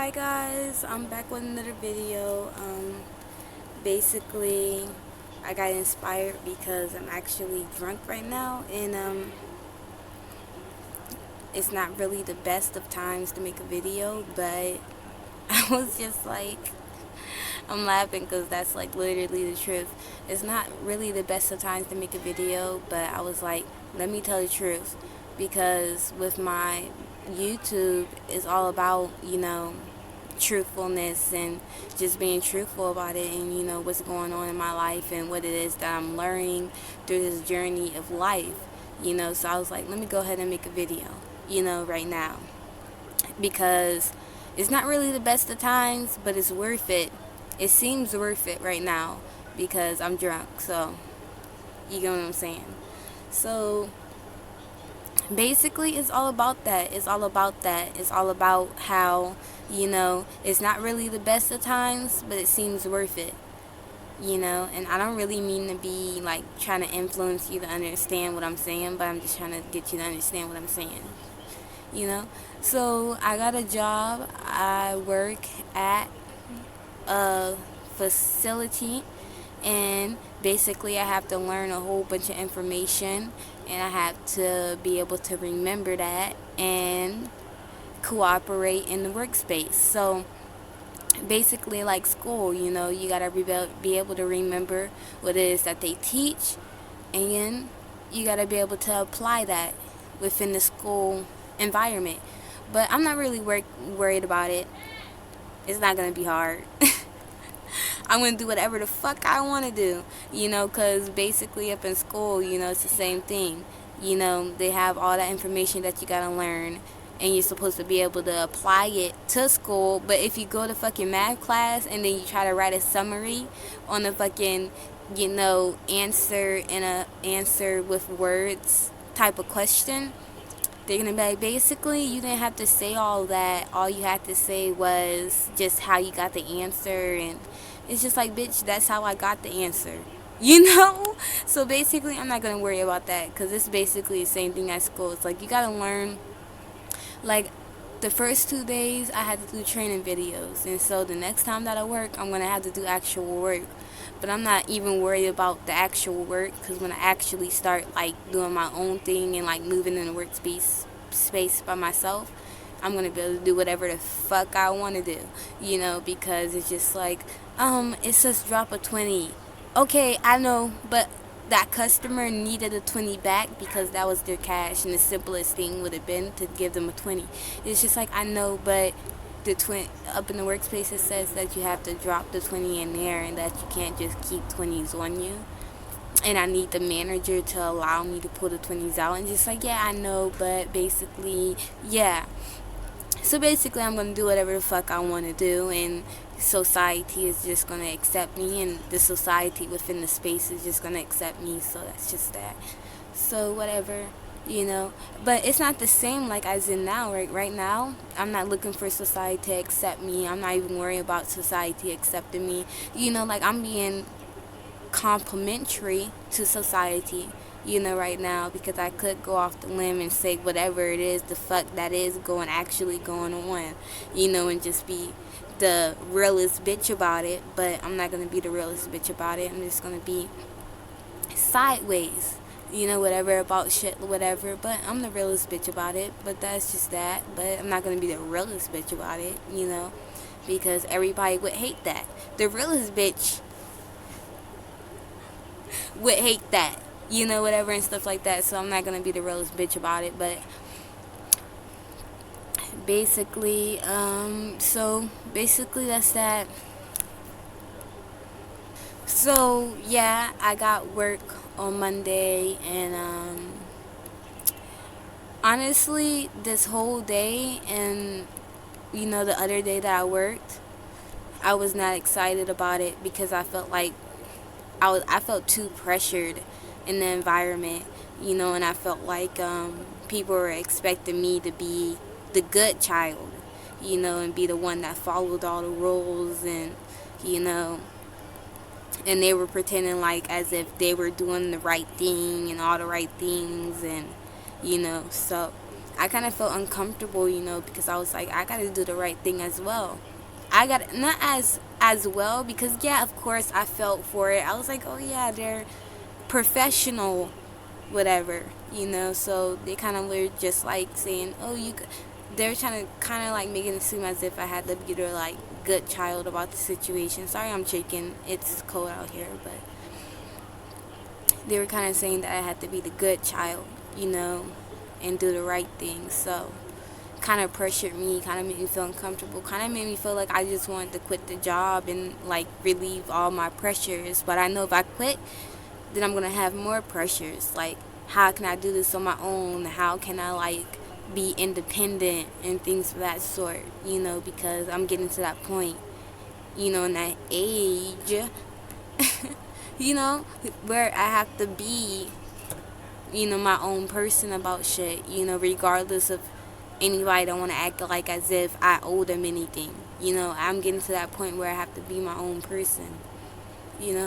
Hi guys, I'm back with another video. Basically, I got inspired because I'm actually drunk right now, and it's not really the best of times to make a video, but I was just like, I'm laughing because that's like literally the truth. It's not really the best of times to make a video, but I was like, let me tell the truth, because with my YouTube, it's all about, truthfulness and just being truthful about it, and what's going on in my life and what it is that I'm learning through this journey of life. So I was like, let me go ahead and make a video, right now, because it's not really the best of times, but it's worth it. It seems worth it right now because I'm drunk. So you get what I'm saying. So basically, it's all about that. It's all about that. It's all about how, it's not really the best of times, but it seems worth it. And I don't really mean to be like trying to influence you to understand what I'm saying, but I'm just trying to get you to understand what I'm saying. So I got a job. I work at a facility, and basically I have to learn a whole bunch of information, and I have to be able to remember that and cooperate in the workspace. So basically, like school, you gotta be able to remember what it is that they teach, and you gotta be able to apply that within the school environment. But I'm not really worried about it. It's not gonna be hard. I'm going to do whatever the fuck I want to do, because basically up in school, it's the same thing. They have all that information that you got to learn, and you're supposed to be able to apply it to school. But if you go to fucking math class and then you try to write a summary on a fucking, answer in a answer with words type of question, they're going to be like, basically, you didn't have to say all that. All you had to say was just how you got the answer. And it's just like, bitch, that's how I got the answer. So basically, I'm not going to worry about that, because it's basically the same thing at school. It's like, you got to learn. Like, the first 2 days, I had to do training videos. And so the next time that I work, I'm going to have to do actual work. But I'm not even worried about the actual work, because when I actually start like doing my own thing and like moving in the workspace by myself, I'm gonna be able to do whatever the fuck I want to do, because it's just like, it says drop a 20. Okay, I know, but that customer needed a 20 back because that was their cash, and the simplest thing would have been to give them a 20. It's just like, I know, but the up in the workspace, it says that you have to drop the 20 in there, and that you can't just keep 20s on you, and I need the manager to allow me to pull the 20s out. And just like, yeah, I know, but basically, yeah. So basically, I'm gonna do whatever the fuck I want to do, and society is just gonna accept me, and the society within the space is just gonna accept me. So that's just that. So whatever. But it's not the same like as in now. Right now, I'm not looking for society to accept me. I'm not even worrying about society accepting me. Like, I'm being complimentary to society, right now, because I could go off the limb and say whatever it is the fuck that is actually going on, and just be the realest bitch about it. But I'm not gonna be the realest bitch about it. I'm just gonna be sideways, whatever about shit, whatever. But I'm the realest bitch about it. But that's just that. But I'm not gonna be the realest bitch about it, because everybody would hate that. The realest bitch would hate that, whatever, and stuff like that. So I'm not gonna be the realest bitch about it. But basically, that's that. So yeah, I got work on Monday, and honestly, this whole day and the other day that I worked, I was not excited about it, because I felt like I felt too pressured in the environment, and I felt like people were expecting me to be the good child, and be the one that followed all the rules, and and they were pretending like as if they were doing the right thing and all the right things, and so I kind of felt uncomfortable, because I was like, I gotta do the right thing as well. I got not as well, because yeah, of course I felt for it. I was like, oh yeah, they're professional, whatever, So they kind of were just like saying, oh, they're trying to kind of like making it seem as if I had to be the like good child about the situation. Sorry, I'm shaking. It's cold out here, but they were kind of saying that I had to be the good child, and do the right thing. So kind of pressured me, kind of made me feel uncomfortable, kind of made me feel like I just wanted to quit the job and like relieve all my pressures. But I know if I quit, then I'm going to have more pressures. Like, how can I do this on my own? How can I like be independent and things of that sort, because I'm getting to that point, in that age, where I have to be, my own person about shit, regardless of anybody don't want to act like as if I owe them anything. I'm getting to that point where I have to be my own person,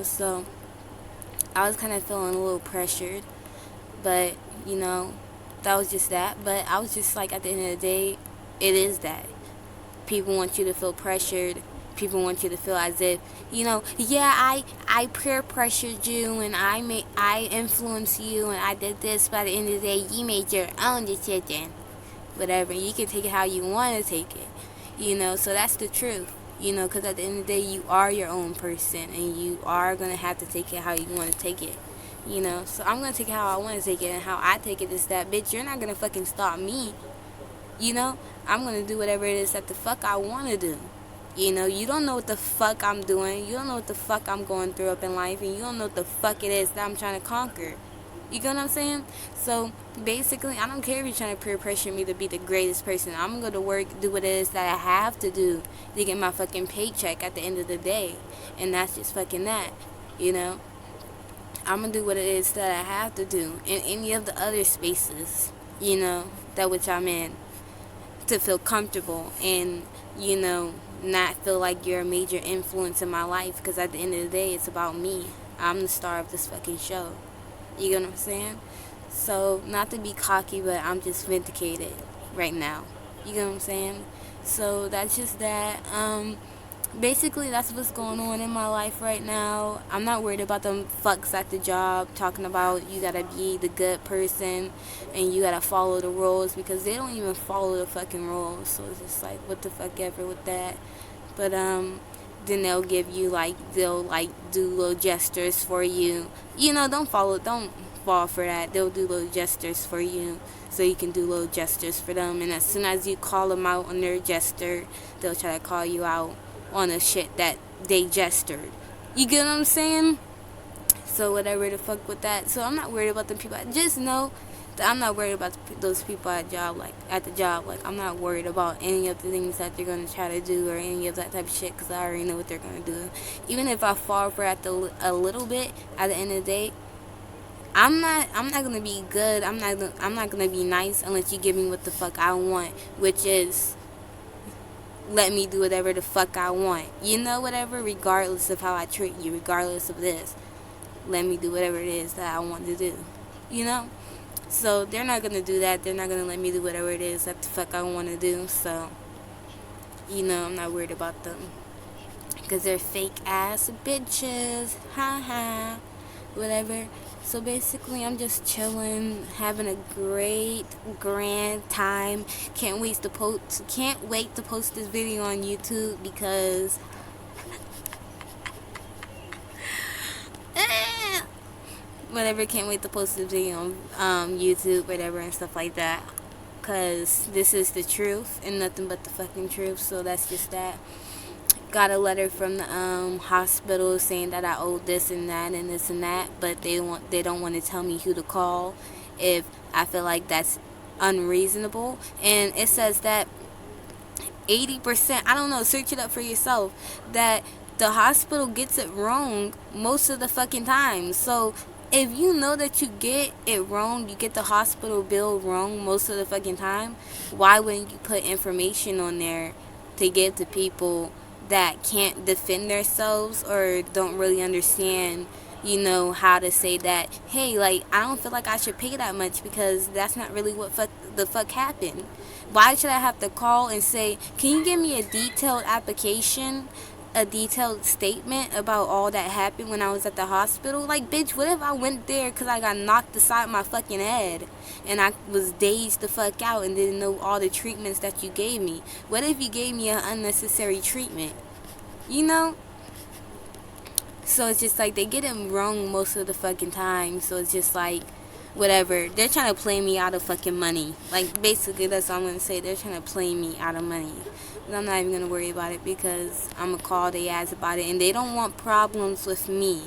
so I was kind of feeling a little pressured, but, that was just that. But I was just like, at the end of the day, it is that. People want you to feel pressured. People want you to feel as if, yeah, I peer pressured you and I influenced you and I did this, but at the end of the day, you made your own decision. Whatever. You can take it how you want to take it, so that's the truth. Because at the end of the day, you are your own person, and you are going to have to take it how you want to take it, So I'm going to take it how I want to take it, and how I take it is that, bitch, you're not going to fucking stop me, I'm going to do whatever it is that the fuck I want to do. You don't know what the fuck I'm doing. You don't know what the fuck I'm going through up in life, and you don't know what the fuck it is that I'm trying to conquer. You get what I'm saying? So basically, I don't care if you're trying to peer pressure me to be the greatest person. I'm going to go to work, do what it is that I have to do to get my fucking paycheck at the end of the day. And that's just fucking that, I'm going to do what it is that I have to do in any of the other spaces, that which I'm in, to feel comfortable and, not feel like you're a major influence in my life. Because at the end of the day, it's about me. I'm the star of this fucking show. You get what I'm saying? So, not to be cocky, but I'm just vindicated right now. You get what I'm saying? So, that's just that. Basically, that's what's going on in my life right now. I'm not worried about them fucks at the job talking about you gotta be the good person and you gotta follow the rules, because they don't even follow the fucking rules. So, it's just like, what the fuck ever with that. But, then they'll give you they'll do little gestures for you. Don't fall for that. They'll do little gestures for you so you can do little gestures for them. And as soon as you call them out on their gesture, they'll try to call you out on the shit that they gestured. You get what I'm saying? So whatever the fuck with that. So I'm not worried about the people. Just know that I'm not worried about those people at the job. Like, I'm not worried about any of the things that they're going to try to do or any of that type of shit, because I already know what they're going to do. Even if I fall for it a little bit, at the end of the day, I'm not going to be good. I'm not going to be nice unless you give me what the fuck I want, which is let me do whatever the fuck I want. Whatever, regardless of how I treat you, regardless of this. Let me do whatever it is that I want to do. So they're not going to do that. They're not going to let me do whatever it is that the fuck I want to do. So, I'm not worried about them. Because they're fake ass bitches. Ha ha. Whatever. So basically, I'm just chilling, having a great, grand time. Can't wait to post this video on YouTube, because whatever, can't wait to post this video on YouTube, whatever, and stuff like that. Because this is the truth and nothing but the fucking truth. So that's just that. Got a letter from the hospital saying that I owe this and that and this and that, but they don't want to tell me who to call if I feel like that's unreasonable. And it says that 80%, I don't know, search it up for yourself, that the hospital gets it wrong most of the fucking time. So if you know that you get it wrong, you get the hospital bill wrong most of the fucking time, why wouldn't you put information on there to give to people that can't defend themselves or don't really understand, how to say that, hey, like, I don't feel like I should pay that much, because that's not really what the fuck happened? Why should I have to call and say, can you give me a detailed application, a detailed statement about all that happened when I was at the hospital? Like, bitch, what if I went there because I got knocked aside my fucking head and I was dazed the fuck out and didn't know all the treatments that you gave me? What if you gave me an unnecessary treatment? You know? So it's just like they get it wrong most of the fucking time. So it's just like, whatever. They're trying to play me out of fucking money. Like, basically, that's all I'm going to say. They're trying to play me out of money. But I'm not even going to worry about it because I'm going to call their ass about it. And they don't want problems with me.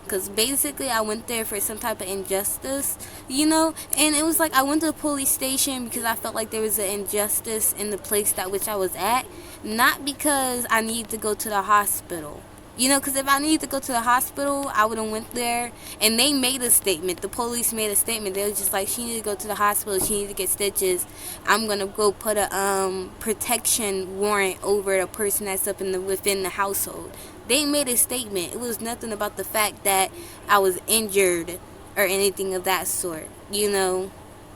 Because basically, I went there for some type of injustice, you know? And it was like I went to the police station because I felt like there was an injustice in the place that which I was at. Not because I needed to go to the hospital. You know, because if I needed to go to the hospital, I would have went there. And they made a statement. The police made a statement. They were just like, she needed to go to the hospital. She needed to get stitches. I'm going to go put a protection warrant over the person that's up within the household. They made a statement. It was nothing about the fact that I was injured or anything of that sort, you know,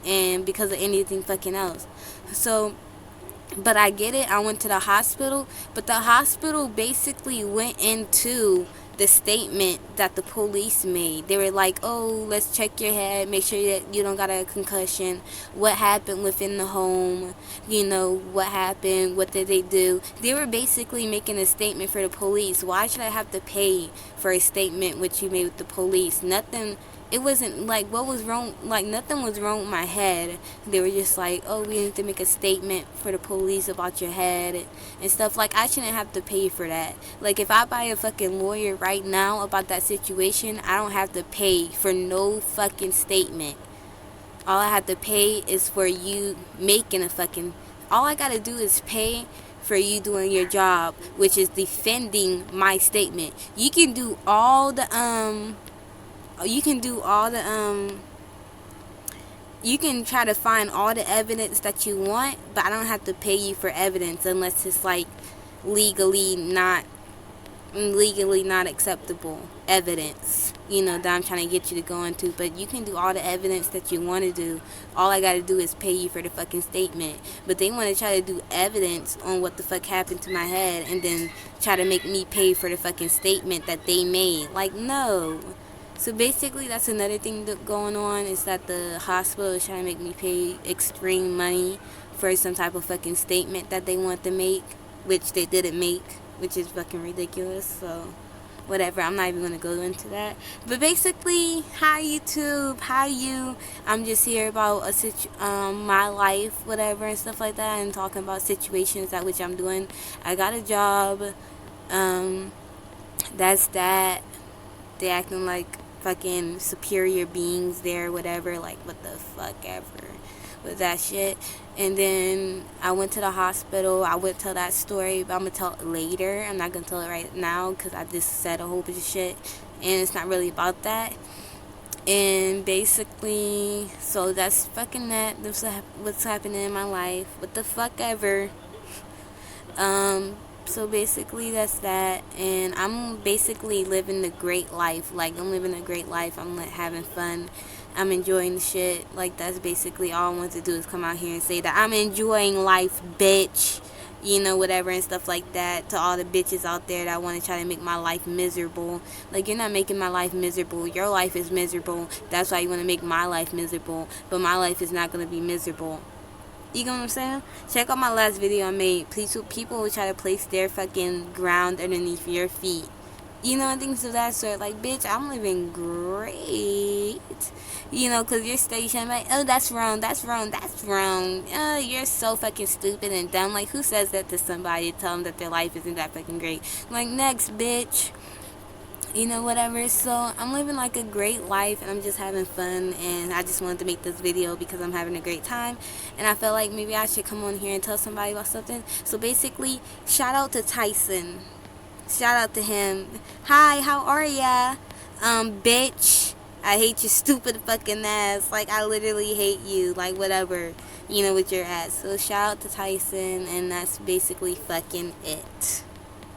and because of anything fucking else. So, but I get it. I went to the hospital, but the hospital basically went into the statement that the police made. They were like, oh, let's check your head, make sure that you don't got a concussion, what happened within the home, you know, what happened, what did they do. They were basically making a statement for the police. Why should I have to pay for a statement which you made with the police? Nothing. It wasn't like what was wrong, like nothing was wrong with my head. They were just like, oh, we need to make a statement for the police about your head and stuff. Like, I shouldn't have to pay for that. Like, if I buy a fucking lawyer right now about that situation, I don't have to pay for no fucking statement. All I have to pay is for you making a fucking, all I gotta do is pay for you doing your job, which is defending my statement. You can do all the you can try to find all the evidence that you want, but I don't have to pay you for evidence unless it's like legally not acceptable evidence, you know, that I'm trying to get you to go into. But you can do all the evidence that you want to do. All I gotta do is pay you for the fucking statement. But they want to try to do evidence on what the fuck happened to my head and then try to make me pay for the fucking statement that they made. Like, no. So basically, that's another thing that going on, is that the hospital is trying to make me pay extreme money for some type of fucking statement that they want to make, which they didn't make, which is fucking ridiculous. So whatever, I'm not even going to go into that. But basically, hi YouTube, hi you. I'm just here about my life, whatever, and stuff like that, and talking about situations that which I'm doing. I got a job. That's that. They acting like fucking superior beings there, whatever, like what the fuck ever with that shit. And then I went to the hospital. I would tell that story, but I'm gonna tell it later. I'm not gonna tell it right now because I just said a whole bunch of shit and it's not really about that. And basically, so that's fucking that. That's what's happening in my life. What the fuck ever. So basically that's that, and I'm basically living the great life. Like, I'm living a great life. I'm like having fun. I'm enjoying the shit. Like, that's basically all I want to do, is come out here and say that I'm enjoying life, bitch. You know, whatever, and stuff like that. To all the bitches out there that want to try to make my life miserable. Like, you're not making my life miserable. Your life is miserable. That's why you want to make my life miserable. But my life is not going to be miserable. You know what I'm saying? Check out my last video I made. Please, people will try to place their fucking ground underneath your feet. You know, and things of that sort. Like, bitch, I'm living great. You know, because you're station like, oh, that's wrong, that's wrong, that's wrong. Oh, you're so fucking stupid and dumb. Like, who says that to somebody to tell them that their life isn't that fucking great? Like, next, bitch. You know, whatever. So I'm living like a great life, and I'm just having fun, and I just wanted to make this video because I'm having a great time, and I felt like maybe I should come on here and tell somebody about something. So basically, shout out to Tyson. Shout out to him. Hi, how are ya? Bitch, I hate your stupid fucking ass. Like, I literally hate you. Like, whatever, you know, with your ass. So shout out to Tyson, and that's basically fucking it.